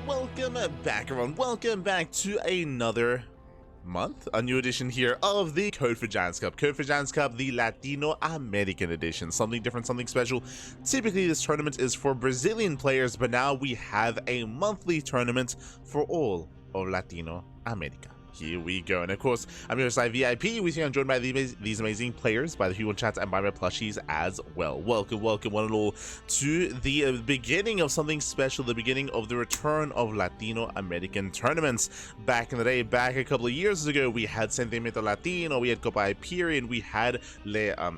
welcome back everyone, welcome back to another month, a new edition here of the Code for Giants Cup. Code for Giants Cup, the Latino American edition. Something different, something special. Typically this tournament is for Brazilian players, but now we have a monthly tournament for all of Latino America. Here we go, and of course, I'm your side VIP. We see I'm joined by these amazing players, by the people in chat, and by my plushies as well. Welcome, welcome one and all to the beginning of something special, the beginning of the return of Latino American tournaments. Back in the day, back a couple of years ago, we had Sentimiento Latino, we had Copa Hyperion, we had La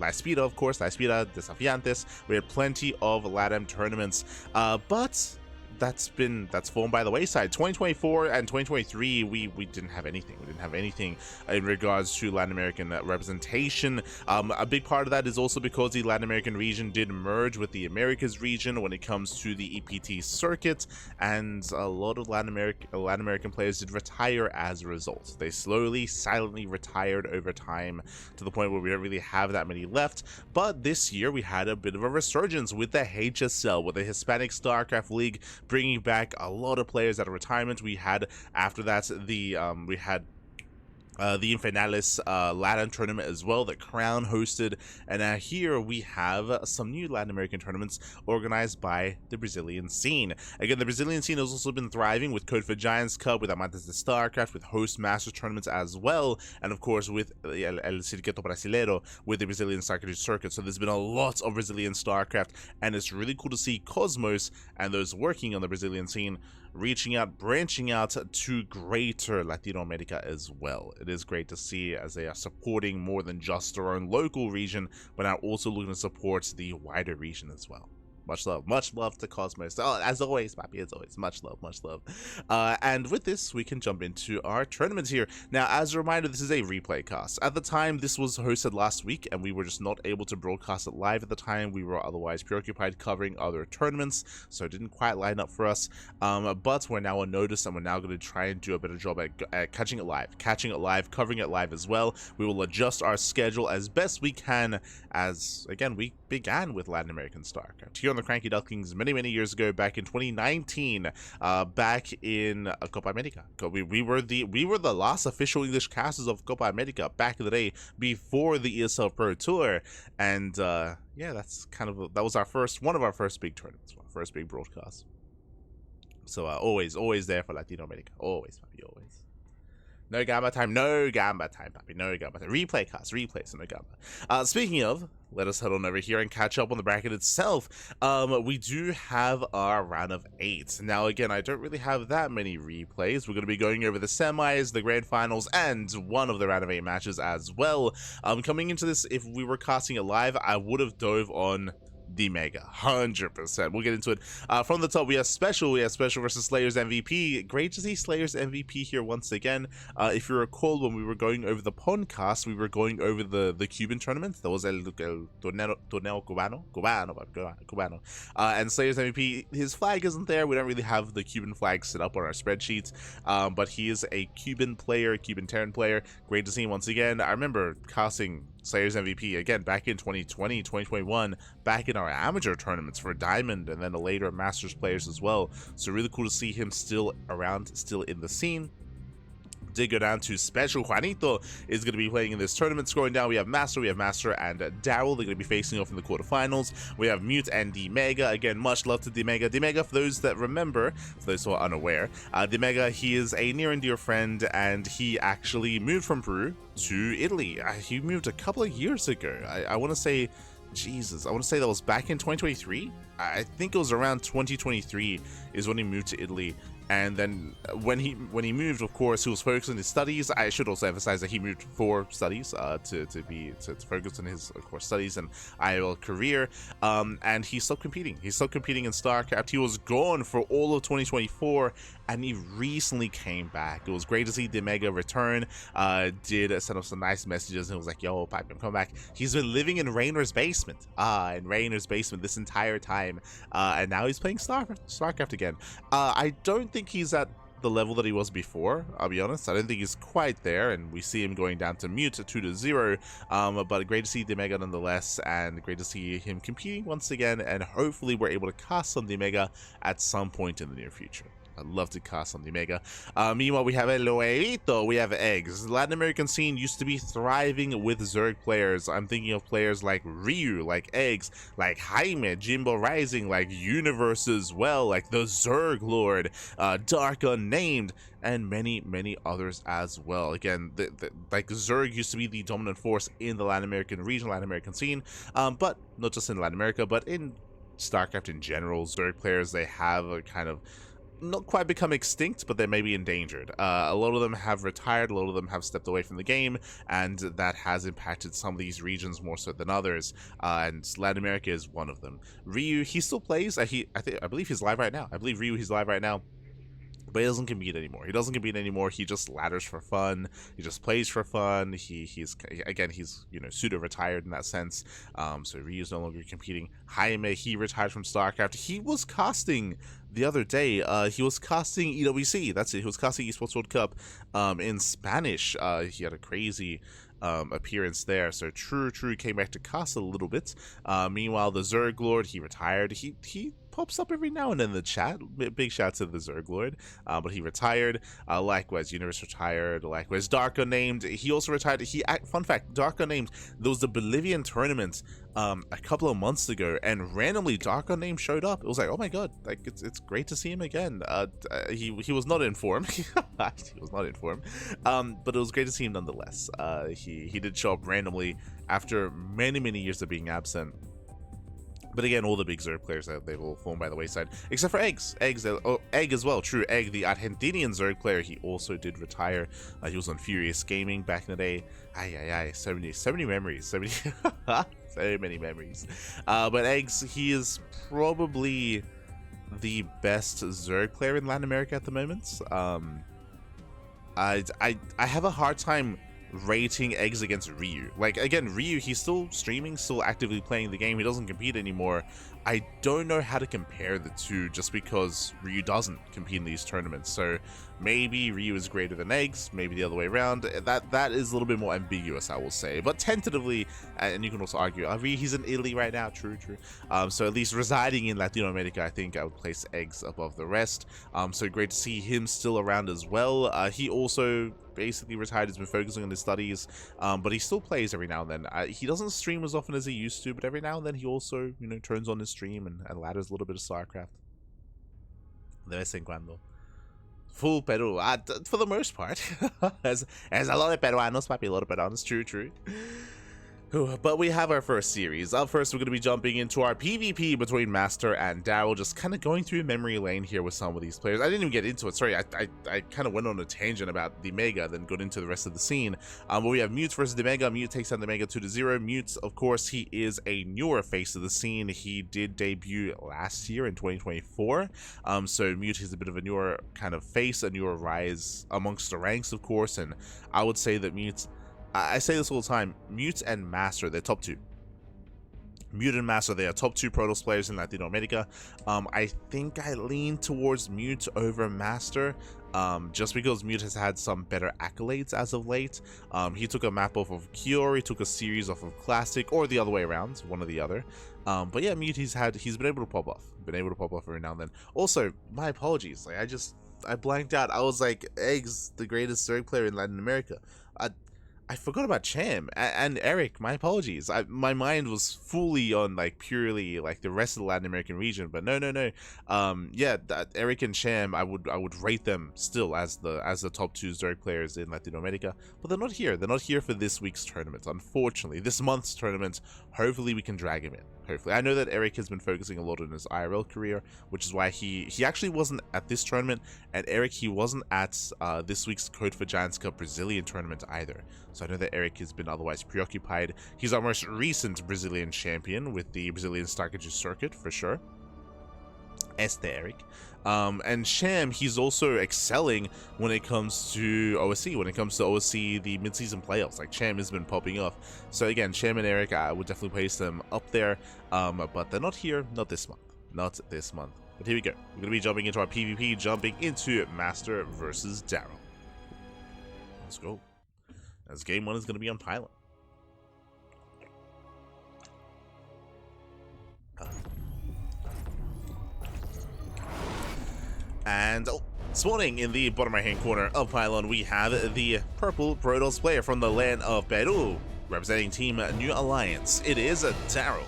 Espira, of course, La Espira, Desafiantes. We had plenty of LATAM tournaments, but that's fallen by the wayside. 2024 and 2023, we didn't have anything. We didn't have anything in regards to Latin American representation. A big part of that is also because the Latin American region did merge with the Americas region when it comes to the EPT circuit, and a lot of Latin American players did retire as a result. They slowly, silently retired over time to the point where we don't really have that many left. But this year we had a bit of a resurgence with the HSL, with the Hispanic StarCraft League, bringing back a lot of players out of retirement. We had, after that, the Infernales LATAM tournament as well that Crown hosted, and now here we have some new Latin American tournaments organized by the Brazilian scene. Again, the Brazilian scene has also been thriving with Code for Giants Cup, with Amantes de StarCraft, with host MasTeR tournaments as well, and of course with El Circuito Brasileiro, with the Brazilian StarCraft circuit. So there's been a lot of Brazilian StarCraft, and it's really cool to see Cosmos and those working on the Brazilian scene reaching out, branching out to greater Latino America as well. It is great to see as they are supporting more than just their own local region, but now also looking to support the wider region as well. Much love to Cosmos. Oh, as always, Papi, as always, much love, much love. And with this, we can jump into our tournament here. Now, as a reminder, this is a replay cast. At the time, this was hosted last week, and we were just not able to broadcast it live at the time. We were otherwise preoccupied covering other tournaments, so it didn't quite line up for us. But we're now on notice, and we're now going to try and do a better job at catching it live, covering it live as well. We will adjust our schedule as best we can, as, again, we began with Latin American StarCraft here on the CranKy Ducklings many years ago, back in 2019, back in Copa America. We were the last official English casters of Copa America back in the day, before the ESL Pro Tour, and yeah, that was one of our first big tournaments, our first big broadcast. So always there for Latino America, always, papi, always. No gamba time, papi, no gamba time. Replay cast, replays, no gamba. Speaking of, let us head on over here and catch up on the bracket itself. We do have our round of 8. Now, again, I don't really have that many replays. We're going to be going over the semis, the grand finals, and one of the round of 8 matches as well. Coming into this, if we were casting it live, I would have dove on the Mega 100%. We'll get into it. From the top, we have Special versus Slayers MVP. Great to see Slayers MVP here once again. If you recall, when we were going over the podcast, we were going over the Cuban tournament. That was el torneo cubano. And Slayers MVP, his flag isn't there. We don't really have the Cuban flag set up on our spreadsheet, but he is a Cuban player, Cuban Terran player. Great to see him once again. I remember casting Slayers MVP again back in 2020, 2021, back in our amateur tournaments for Diamond, and then the later Masters players as well. So really cool to see him still around, still in the scene. Did go down to Special. Juanito is going to be playing in this tournament. Scrolling down, we have MasTeR and Daryl. They're going to be facing off in the quarterfinals. We have Mute and D-Mega. Again, much love to D-Mega. D-Mega, for those that remember, for those who are unaware, D-Mega, he is a near and dear friend, and he actually moved from Peru to Italy. He moved a couple of years ago. I want to say, Jesus, I want to say that was back in 2023. I think it was around 2023 is when he moved to Italy. And then when he moved, of course, he was focused on his studies. I should also emphasize that he moved for studies, to focus on his, of course, studies and IRL career. And he stopped competing. He stopped competing in StarCraft. He was gone for all of 2024, and he recently came back. It was great to see D-Mega return. Did send us some nice messages, and it was like, yo, Pipe, come back. He's been living in Rainer's basement. In Rainer's basement this entire time. And now he's playing StarCraft again. I don't think he's at the level that he was before, I'll be honest. I don't think he's quite there, and we see him going down to Mute 2-0. But great to see Demega nonetheless, and great to see him competing once again, and hopefully we're able to cast on Demega at some point in the near future. I'd love to cast on the Mega. Meanwhile, we have El Huevito, we have Eggs. The Latin American scene used to be thriving with Zerg players. I'm thinking of players like Ryu, like Eggs, like Jaime, Jimbo Rising, like Universe as well, like the Zerg Lord, Dark Unnamed, and many, many others as well. Again, like Zerg used to be the dominant force in the Latin American region, Latin American scene, but not just in Latin America, but in StarCraft in general. Zerg players, they have a kind of not quite become extinct, but they may be endangered. A lot of them have retired, a lot of them have stepped away from the game, and that has impacted some of these regions more so than others, and Latin America is one of them. Ryu, he still plays. I believe he's live right now. I believe Ryu, he's live right now. But he doesn't compete anymore. He just ladders for fun. He just plays for fun. He's you know, pseudo retired in that sense. So Ryu's no longer competing. Jaime, he retired from StarCraft. He was casting the other day. He was casting EWC. That's it. He was casting Esports World Cup in Spanish. He had a crazy appearance there. So True came back to cast a little bit. Meanwhile, the Zerg Lord, he retired. He pops up every now and then in the chat. Big shout to the Zerg Lord, but he retired. Likewise, Universe retired. Likewise, Dark Unnamed, he also retired. Fun fact, Dark Unnamed, there was the Bolivian tournament a couple of months ago, and randomly Dark Unnamed showed up. It was like, oh my god, like it's great to see him again. He was not informed. He was not informed, but it was great to see him nonetheless. He did show up randomly after many years of being absent. But again, all the big Zerg players, they've all fallen by the wayside, except for Eggs. Egg as well, true. Egg, the Argentinian Zerg player, he also did retire. He was on Furious Gaming back in the day. 70 memories. So many memories. But Eggs, he is probably the best Zerg player in Latin America at the moment. I have a hard time rating Eggs against Ryu. Like, again, Ryu, he's still streaming, still actively playing the game. He doesn't compete anymore. I don't know how to compare the two just because Ryu doesn't compete in these tournaments. So maybe Ryu is greater than Eggs, maybe the other way around. That is a little bit more ambiguous, I will say. But tentatively, and you can also argue, Ryu, he's in Italy right now, true. So at least residing in Latino America, I think I would place Eggs above the rest. So great to see him still around as well. He also basically retired, has been focusing on his studies, but he still plays every now and then. He doesn't stream as often as he used to, but every now and then he also, you know, turns on his stream and ladders a little bit of StarCraft. De vez en cuando. Full Peru, for the most part. As a lot of Peruanos, papi, a lot of Peruanos, true. But we have our first series. Up first, we're going to be jumping into our PvP between MasTeR and Daryl, just kind of going through memory lane here with some of these players. I didn't even get into it. Sorry, I kind of went on a tangent about the Mega, then got into the rest of the scene. But we have Mute versus the Mega. Mute takes down the Mega 2-0. Mute, of course, he is a newer face of the scene. He did debut last year in 2024. So Mute is a bit of a newer kind of face, a newer rise amongst the ranks, of course. And I would say that Mute, I say this all the time, Mute and MasTeR, they're top two. Mute and MasTeR, they are top two Protoss players in Latino America. I think I lean towards Mute over MasTeR, just because Mute has had some better accolades as of late. He took a map off of Kior, he took a series off of Classic, or the other way around, one or the other. But yeah, Mute, he's been able to pop off. Every now and then. Also, my apologies, like I blanked out. I was like, Eggs, the greatest Zerg player in Latin America. I forgot about Cham and Eric. My apologies. My mind was fully on like purely like the rest of the Latin American region, but no. Yeah, Eric and Cham, I would rate them still as the top two Zerg players in Latino America, but they're not here. They're not here for this week's tournament, unfortunately. This month's tournament. Hopefully we can drag him in. Hopefully. I know that Eric has been focusing a lot on his IRL career, which is why he actually wasn't at this tournament, and Eric, he wasn't at this week's Code for Giants Cup Brazilian tournament either. So I know that Eric has been otherwise preoccupied. He's our most recent Brazilian champion with the Brazilian StarCraft circuit, for sure. Eric. And Cham, he's also excelling when it comes to OSC, the mid-season playoffs. Like, Cham has been popping off. So again, Cham and Eric, I would definitely place them up there, but they're not here, not this month. But here we go. We're going to be jumping into our PvP, jumping into MasTeR versus Daryl. Let's go. As game 1 is going to be on Pylon. And spawning in the bottom right hand corner of Pylon, we have the purple Protoss player from the land of Peru, representing Team New Alliance. It is Daryl.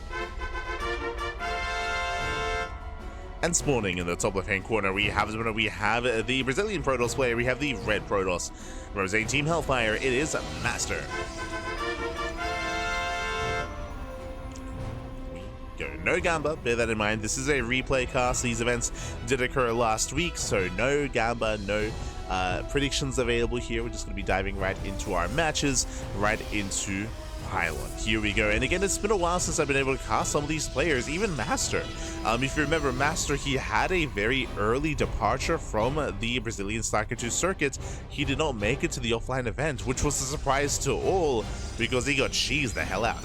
And spawning in the top left hand corner, we have the Brazilian Protoss player. We have the red Protoss, representing Team Hellfire. It is MasTeR. No Gamba, bear that in mind. This is a replay cast. These events did occur last week, so no Gamba, no predictions available here. We're just going to be diving right into our matches, right into Pylon. Here we go. And again, it's been a while since I've been able to cast some of these players, even MasTeR. If you remember, MasTeR, he had a very early departure from the Brazilian StarCraft 2 circuit. He did not make it to the offline event, which was a surprise to all, because he got cheesed the hell out.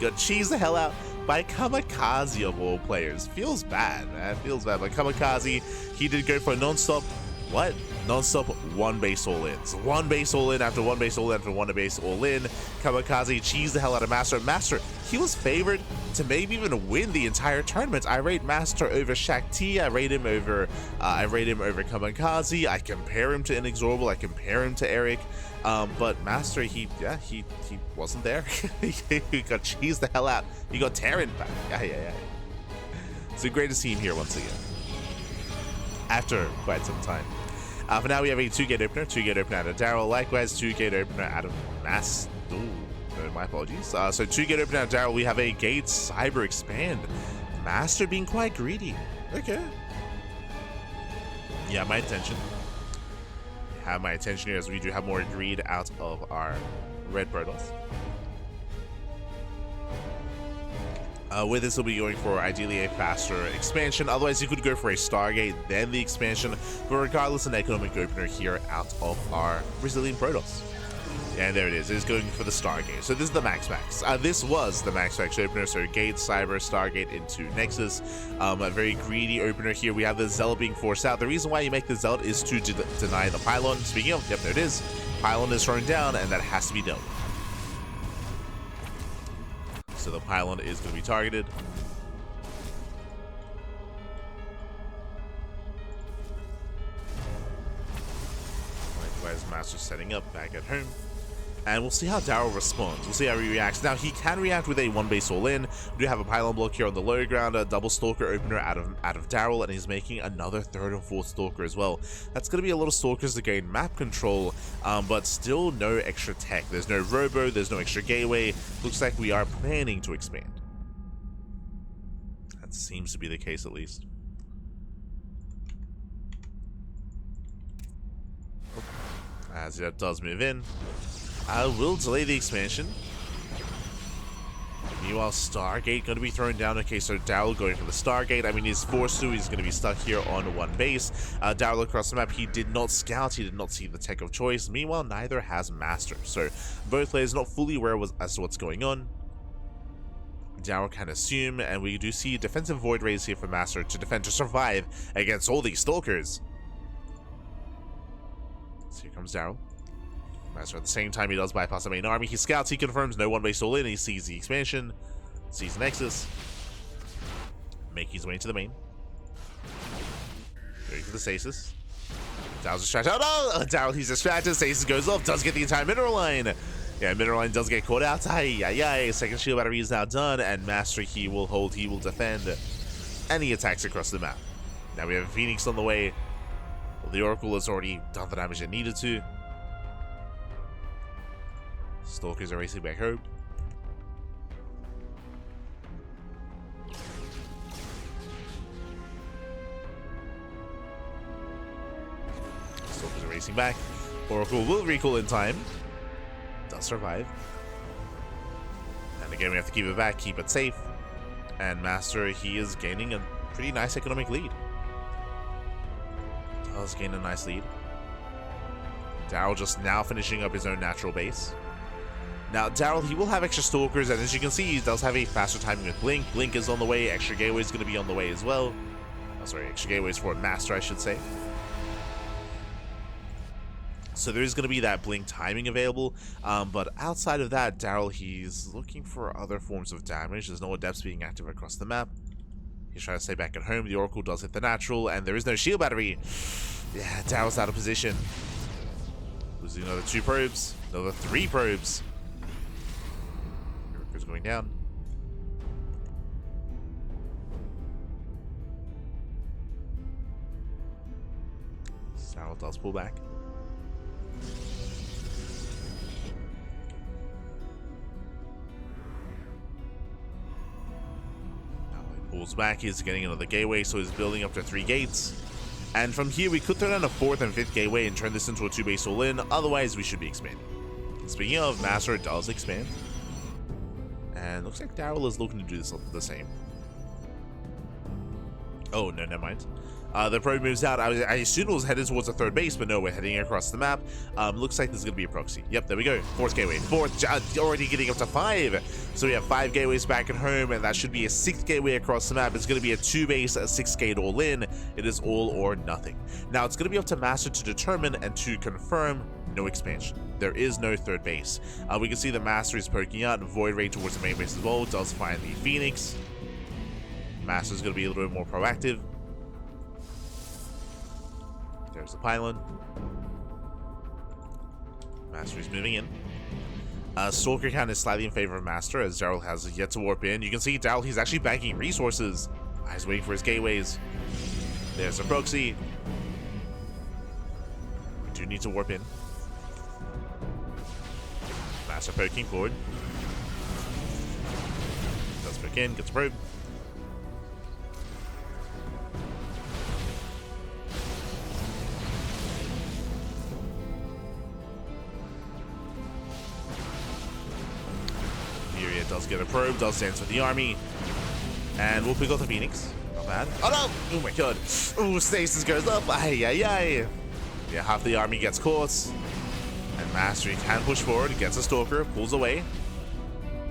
Got cheesed the hell out by Kamikaze of all players. Feels bad, man. Feels bad. But Kamikaze, he did go for non-stop. What? Non-stop one base all-ins. One base all-in after one base all-in after one base all-in. Kamikaze cheesed the hell out of MasTeR. MasTeR, he was favored to maybe even win the entire tournament. I rate MasTeR over Shakti. I rate him over Kamikaze. I compare him to Inexorable. I compare him to Eric. But MasTeR, he wasn't there. He got cheesed the hell out. He got Terran back. Yeah. It's the greatest team here once again, after quite some time. For now, we have a 2-gate opener. 2-gate opener out of Daryl. Likewise, 2-gate opener out of my apologies. So 2-gate opener out of Daryl. We have a gate cyber expand. MasTeR being quite greedy. Okay. Yeah, my attention. Have my attention here, as we do have more greed out of our red Protoss. With this, we'll be going for ideally a faster expansion. Otherwise, you could go for a Stargate, then the expansion. But regardless, an economic opener here out of our Brazilian Protoss. And there it is. It is going for the Stargate. So this is the Max. This was the Max opener. So Gate, Cyber, Stargate into Nexus. A very greedy opener here. We have the Zealot being forced out. The reason why you make the Zealot is to deny the Pylon. Speaking of, yep, there it is. Pylon is thrown down, and that has to be dealt with. So the Pylon is going to be targeted. Likewise, MasTeR setting up back at home. And we'll see how Daryl responds. We'll see how he reacts. Now, he can react with a one base all-in. We do have a Pylon block here on the low ground, a double Stalker opener out of Daryl, and he's making another 3rd and 4th Stalker as well. That's going to be a lot of Stalkers to gain map control, but still no extra tech. There's no Robo, there's no extra gateway. Looks like we are planning to expand. That seems to be the case, at least. As it does move in. I will delay the expansion. Meanwhile, Stargate going to be thrown down. Okay, so Daryl going for the Stargate. I mean, he's forced to. He's going to be stuck here on one base. Daryl across the map, he did not scout. He did not see the tech of choice. Meanwhile, neither has MasTeR. So both players not fully aware as to what's going on. Daryl can assume, and we do see defensive Void Rays here for MasTeR to defend, to survive against all these Stalkers. So here comes Daryl. MasTeR at the same time, he does bypass the main army. He scouts, he confirms no one base all in. He sees the expansion, sees Nexus, make his way into the main. Going for the stasis. Daryl's distracted. Oh no! Daryl, he's distracted. Stasis goes off, does get the entire mineral line. Yeah, mineral line does get caught out. Second shield battery is now done, and MasTeR, he will hold, he will defend, and he attacks across the map. Now we have a Phoenix on the way. The Oracle has already done the damage it needed to. Stalkers are racing back home. Stalkers are racing back. Oracle will recall in time. Does survive. And again, we have to keep it back, keep it safe. And MasTeR, he is gaining a pretty nice economic lead. Does gain a nice lead. Daryl just now finishing up his own natural base. Now, Daryl, he will have extra Stalkers, and as you can see, he does have a faster timing with Blink. Blink is on the way, extra Gateway is going to be on the way as well. Oh, sorry, extra gateways for MasTeR, I should say. So there is going to be that blink timing available, but outside of that, Daryl, he's looking for other forms of damage. There's no adepts being active across the map. He's trying to stay back at home. The Oracle does hit the natural, and there is no shield battery. Yeah, Daryl's out of position. Losing another 2 probes, another 3 probes. Oracle's going down. Daryl does pull back. Pulls back, he's getting another gateway, so he's building up to 3 gates. And from here, we could throw down a 4th and 5th gateway and turn this into a 2-base all-in, otherwise we should be expanding. Speaking of, MasTeR does expand. And looks like Daryl is looking to do this the same. Oh, no, never mind. The probe moves out. I assumed it was headed towards the 3rd base, but no, we're heading across the map. Looks like there's going to be a proxy. Yep, there we go. 4th gateway. 4th, already getting up to 5. So we have 5 gateways back at home, and that should be a 6th gateway across the map. It's going to be a 2-base, a 6-gate all-in. It is all or nothing. Now, it's going to be up to MasTeR to determine and to confirm no expansion. There is no 3rd base. We can see the MasTeR is poking out. Void Ray towards the main base as well. Does find the Phoenix. MasTeR is going to be a little bit more proactive. There's the pylon. MasTeR is moving in. Stalker count is slightly in favor of MasTeR, as Daryl has yet to warp in. You can see Daryl, he's actually banking resources. He's waiting for his gateways. There's a proxy. We do need to warp in. MasTeR poking forward. Does poke in, gets a probe. Does get a probe, does dance with the army, and we'll pick up the Phoenix. Not bad. Oh no! Oh my god! Oh, stasis goes up. Ay, ay, ay. Yeah, half the army gets caught, and MasTeR can push forward, gets a Stalker, pulls away.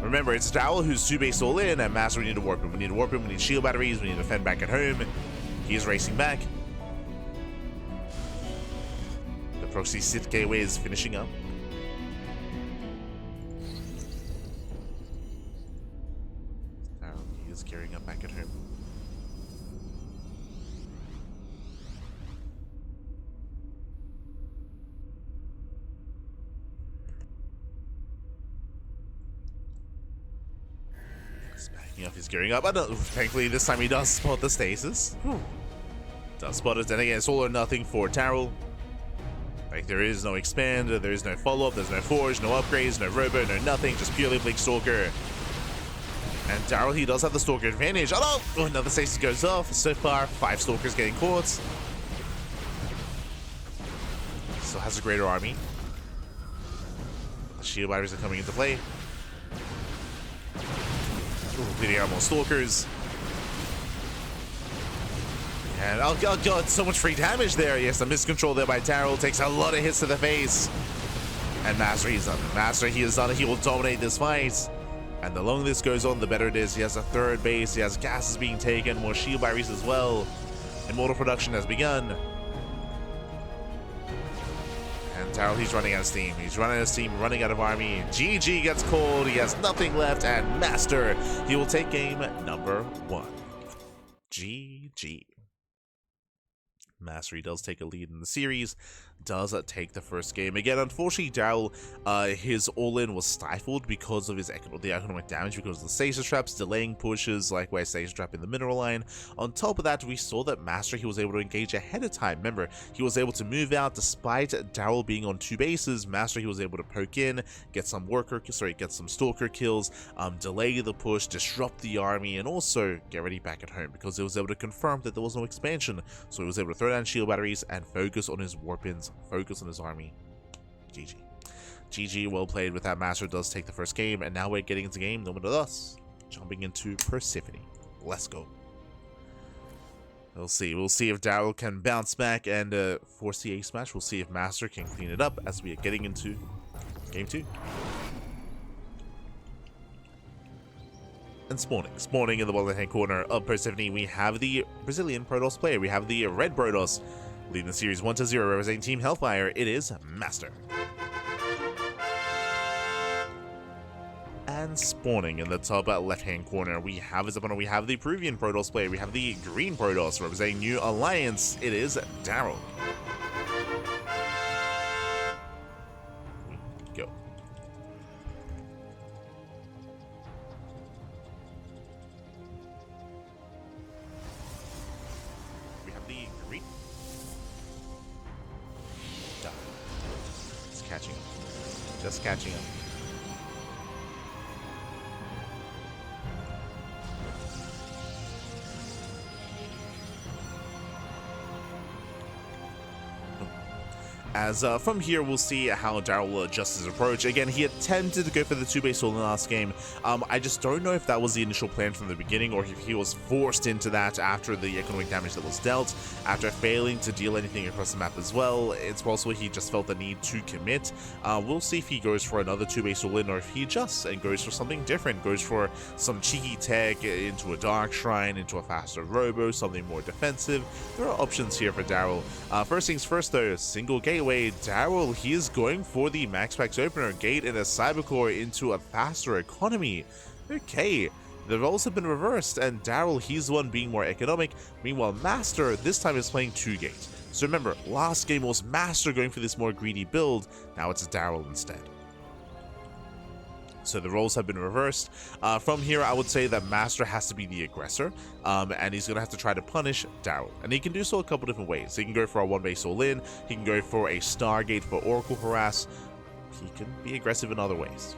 Remember, it's Daryl who's 2-base all in, and MasTeR, we need to warp him. We need to warp him, we need shield batteries, we need to defend back at home. He's racing back. The proxy Sith gateway is finishing up. Gearing up back at home. He's backing up, he's gearing up. Thankfully, this time he does spot the stasis. Does spot it, then again, it's all or nothing for Daryl. Like, there is no expand, there is no follow-up, there's no forge, no upgrades, no robo, no nothing, just purely Blink Stalker. And Daryl, he does have the Stalker advantage. Oh no! Oh, another stasis goes off. So far, 5 Stalkers getting caught. Still has a greater army. The shield batteries are coming into play. Bleeding out more Stalkers. And oh god, so much free damage there. Yes, a miscontrol there by Daryl. Takes a lot of hits to the face. And MasTeR, he's done it. MasTeR, he is done it. He will dominate this fight. And the longer this goes on, the better it is. He has a 3rd base, he has gases being taken, more shield batteries as well. Immortal production has begun. And Daryl, he's running out of steam. He's running out of steam, running out of army. GG gets called, he has nothing left, and MasTeR, he will take game number 1. GG. MasTeR does take a lead in the series, does take the first game. Again, unfortunately, Daryl, his all-in was stifled because of the economic damage, because of the stasis traps, delaying pushes, likewise stasis trap in the mineral line. On top of that, we saw that MasTeR, he was able to engage ahead of time. Remember, he was able to move out despite Daryl being on 2 bases. MasTeR, he was able to poke in, get some Stalker kills, delay the push, disrupt the army, and also get ready back at home, because he was able to confirm that there was no expansion. So he was able to throw down shield batteries and focus on his warp-ins, focus on his army. GG. GG, well played with that. MasTeR does take the first game, and now we're getting into game number thus. Jumping into Persephone. Let's go. We'll see. We'll see if Daryl can bounce back and force the ace match. We'll see if MasTeR can clean it up as we are getting into game 2. And spawning in the bottom left-hand corner of Persephone, we have the Brazilian Protoss player. We have the red Protoss leading the series 1-0, representing Team Hellfire. It is MasTeR. And spawning in the top left-hand corner, we have his opponent. We have the Peruvian Protoss player. We have the green Protoss representing New Alliance. It is Daryl. Go. We have the green. It's catching up. Just catching up. As from here, we'll see how Daryl will adjust his approach. Again, he attempted to go for the 2-base all in the last game. I just don't know if that was the initial plan from the beginning, or if he was forced into that after the economic damage that was dealt, after failing to deal anything across the map as well. It's possible he just felt the need to commit. We'll see if he goes for another 2-base all in, or if he adjusts and goes for something different, goes for some cheeky tech into a Dark Shrine, into a faster Robo, something more defensive. There are options here for Daryl. First things first though, single gateway. Daryl, he is going for the Max Packs opener, gate and a Cybercore into a faster economy. Okay, the roles have been reversed, and Daryl, he's the one being more economic. Meanwhile, MasTeR this time is playing 2-gate. So remember, last game was MasTeR going for this more greedy build. Now it's Daryl instead. So the roles have been reversed. From here, I would say that MasTeR has to be the aggressor, and he's going to have to try to punish Daryl. And he can do so a couple different ways. He can go for a 1-base all-in, he can go for a Stargate for Oracle Harass, he can be aggressive in other ways.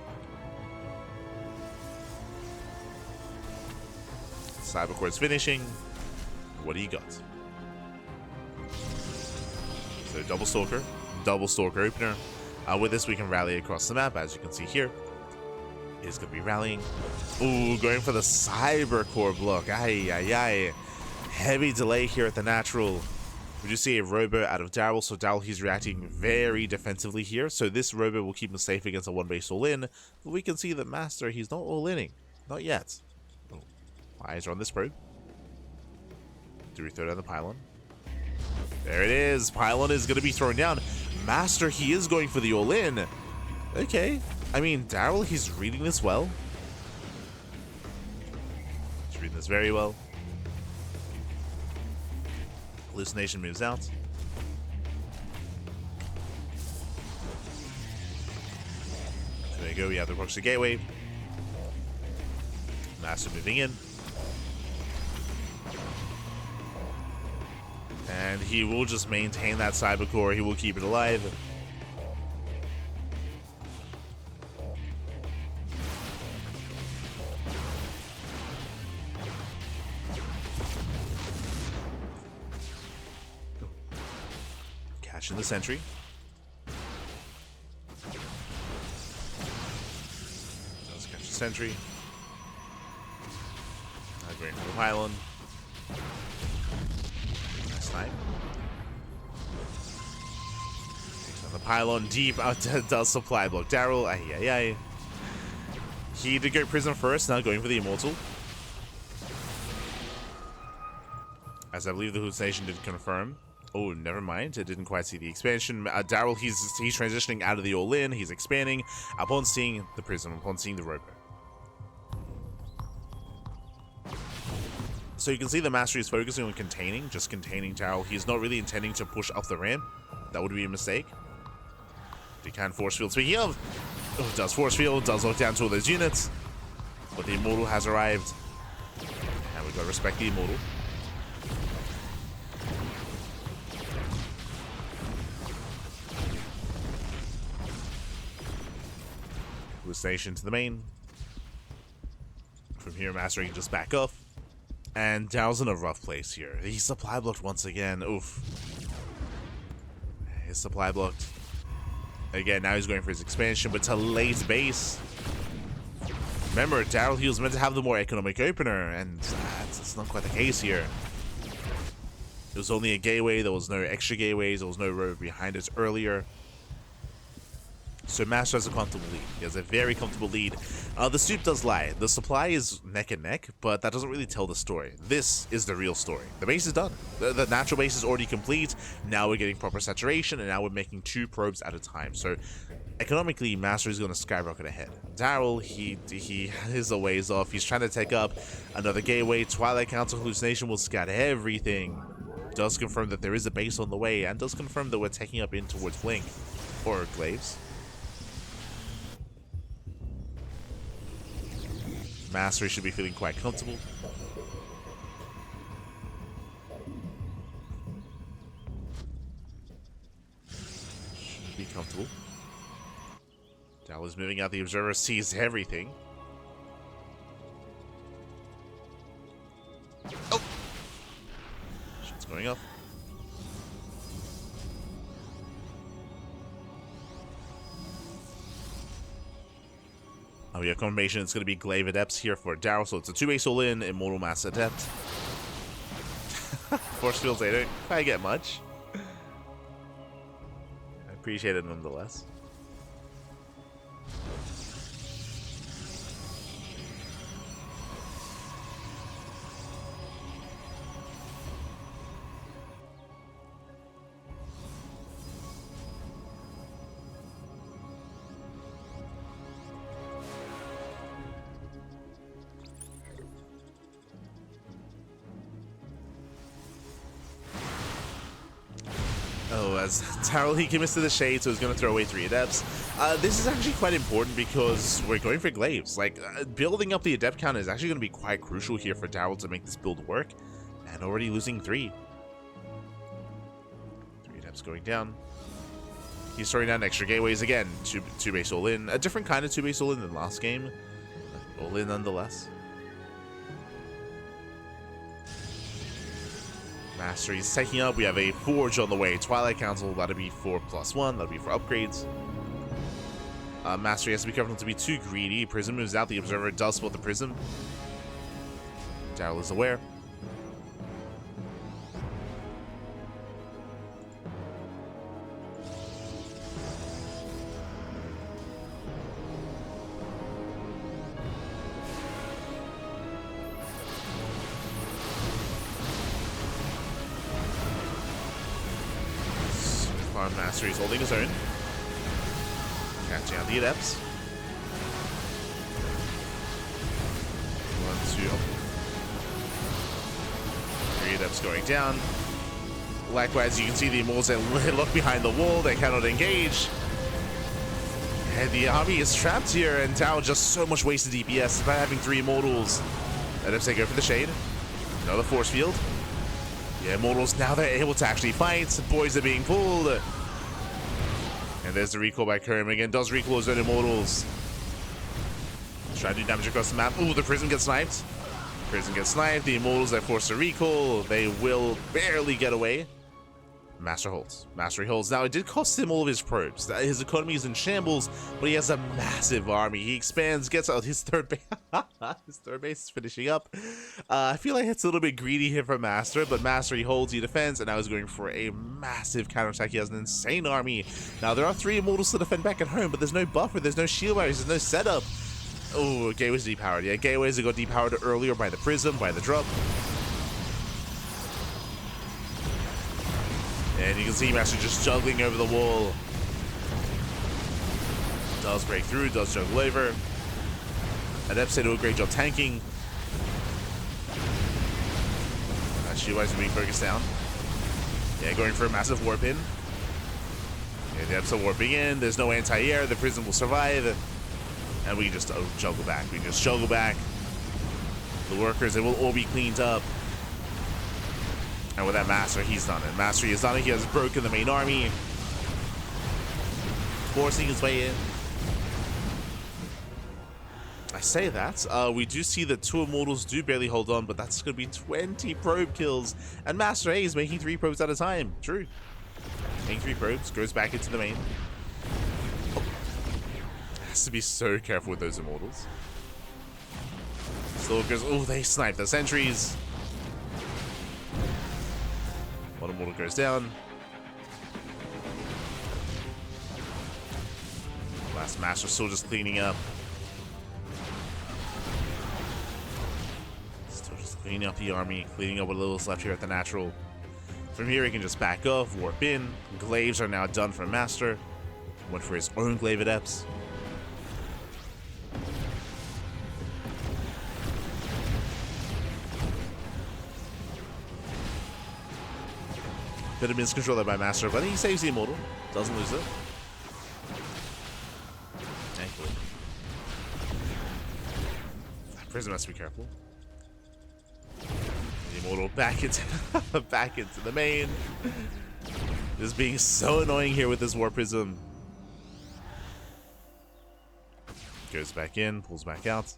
Cybercore is finishing. What do you got? So double Stalker opener. With this, we can rally across the map, as you can see here. Is going to be rallying. Ooh, going for the Cybercore block. Ay. Heavy delay here at the natural. We do see a Robo out of Daryl, so Daryl, he's reacting very defensively here. So this Robo will keep him safe against a 1-base all-in. But we can see that MasTeR, he's not all-inning. Not yet. Oh, eyes are on this probe. Do we throw down the pylon? There it is. Pylon is going to be thrown down. MasTeR, he is going for the all-in. Okay. I mean, Daryl, he's reading this well. He's reading this very well. Hallucination moves out. There we go, we have the Proxy Gateway. MasTeR moving in. And he will just maintain that Cybercore, he will keep it alive. In the sentry. Does catch the sentry. Going for the pylon. Nice snipe. Takes on the pylon deep. Does supply block Daryl. Ay. He did go Prism first, now going for the Immortal. As I believe the hallucination did confirm. Oh, never mind. I didn't quite see the expansion. Daryl, he's transitioning out of the all-in. He's expanding upon seeing the Prism, upon seeing the Robo. So you can see the MasTeR is focusing on containing, just containing Daryl. He's not really intending to push up the ramp. That would be a mistake. He can force field. Speaking of, does force field, does lock down to all those units. But the Immortal has arrived. And we've got to respect the Immortal. Station to the main. From here, MasTeR can just back off. And Daryl's in a rough place here. He's supply blocked once again. Oof. His supply blocked. Again, now he's going for his expansion, but to late base. Remember, Daryl, he was meant to have the more economic opener, and that's not quite the case here. It was only a gateway. There was no extra gateways. There was no road behind it earlier. So MasTeR has a comfortable lead. He has a very comfortable lead. The soup does lie. The supply is neck and neck, but that doesn't really tell the story. This is the real story. The base is done. The natural base is already complete. Now we're getting proper saturation, and now we're making 2 probes at a time. So economically, MasTeR is going to skyrocket ahead. Daryl, he is a ways off. He's trying to take up another gateway. Twilight Council hallucination will scatter everything. Does confirm that there is a base on the way, and does confirm that we're taking up in towards Blink or Glaives. MasTeR should be feeling quite comfortable. Should be comfortable. Daryl is moving out. The observer sees everything. Oh! Shit's going up. We have confirmation it's going to be Glaive Adepts here for Daryl, so it's a 2-base all-in, Immortal Mass Adept. Force fields, they don't quite get much. I appreciate it nonetheless. Oh, as Daryl, he commits to the shade, so he's going to throw away 3 Adepts. This is actually quite important because we're going for Glaives. Like, building up the Adept count is actually going to be quite crucial here for Daryl to make this build work. And already losing 3. 3 Adepts going down. He's throwing down extra gateways again. 2-base all-in. A different kind of 2-base all-in than last game. All-in nonetheless. MasTeR is taking up. We have a Forge on the way. Twilight Council, that'll be 4+1. That'll be for upgrades. MasTeR has to be careful not to be too greedy. Prism moves out. The Observer does spot the Prism. Daryl is aware. MasTeR is holding his own. Catching out the Adepts. 1, 2. 3 Adepts going down. Likewise, you can see the Immortals that look behind the wall. They cannot engage. And the army is trapped here, and Daryl just so much wasted DPS by having 3 Immortals. Adepts, they go for the shade. Another force field. The Immortals, now they're able to actually fight. Boys are being pulled. And there's the recall by Kerm. Again, does recall his own Immortals. Trying to do damage across the map. Ooh, the Prism gets sniped. Prism gets sniped. The Immortals are forced to recall. They will barely get away. MasTeR holds. MasTeR holds. Now, it did cost him all of his probes. His economy is in shambles, but he has a massive army. He expands, gets out his third base. His third base is finishing up. I feel like it's a little bit greedy here for MasTeR, but MasTeR, he holds, he defends, and now he's going for a massive counterattack. He has an insane army. Now, there are 3 Immortals to defend back at home, but there's no buffer, there's no shield barriers, there's no setup. Oh, Gateway's depowered. Yeah, Gateways that got depowered earlier by the Prism, by the drop. And you can see MasTeR just juggling over the wall. Does break through, does juggle over. Adepts do a great job tanking. Shield-wise being focused down. Yeah, going for a massive warp in. Yeah, the Adepts are warping in. There's no anti-air. The Prism will survive. And we just juggle back. We just juggle back. The workers, they will all be cleaned up. And with that MasTeR, he's done it. MasTeR has done it. He has broken the main army. Forcing his way in. I say that. We do see that 2 Immortals do barely hold on, but that's going to be 20 probe kills. And MasTeR A is making 3 probes at a time. True. Making 3 probes. Goes back into the main. Oh. Has to be so careful with those Immortals. Stalkers. Oh, they snipe the sentries. One Immortal goes down. MasTeR still just cleaning up. Still just cleaning up the army, cleaning up what little's left here at the natural. From here, he can just back off, warp in. Glaives are now done for MasTeR. Went for his own glaive adepts. Bit of miscontrol there by MasTeR, but he saves the Immortal. Doesn't lose it. Thankfully. Prism has to be careful. The Immortal back into the main. Just being so annoying here with this War Prism. Goes back in, pulls back out.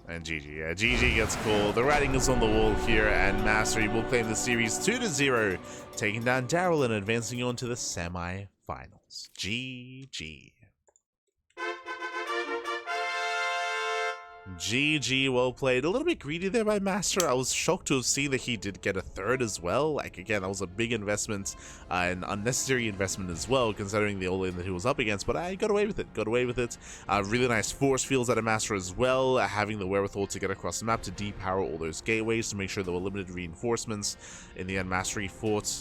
And GG. Yeah, GG gets called. The writing is on the wall here, and MasTeR will claim the series 2-0, taking down Daryl and advancing on to the semi-finals. GG. GG, well played. A little bit greedy there by MasTeR. I was shocked to have seen that he did get a third as well. Like, again, that was a big investment, an unnecessary investment as well, considering the all-in that he was up against, but I got away with it. Really nice force fields out of MasTeR as well, having the wherewithal to get across the map to depower all those gateways to make sure there were limited reinforcements. In the end, MasTeR fought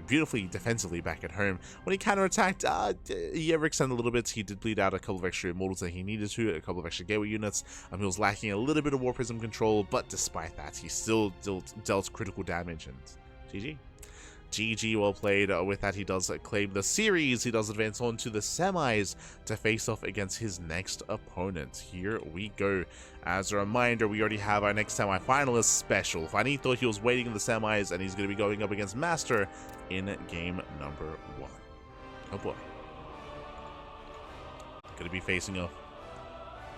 beautifully defensively back at home. When he counterattacked, he overextended a little bit. He did bleed out a couple of extra Immortals that he needed to, a couple of extra gateway units. He was lacking a little bit of War Prism control, but despite that, he still dealt critical damage, and GG. GG, well played. With that, he does claim the series. He does advance on to the semis to face off against his next opponent. Here we go. As a reminder, we already have our next semi-finalist special. Fanny thought he was waiting in the semis, and he's going to be going up against MasTeR in game number 1. Oh boy. Going to be facing off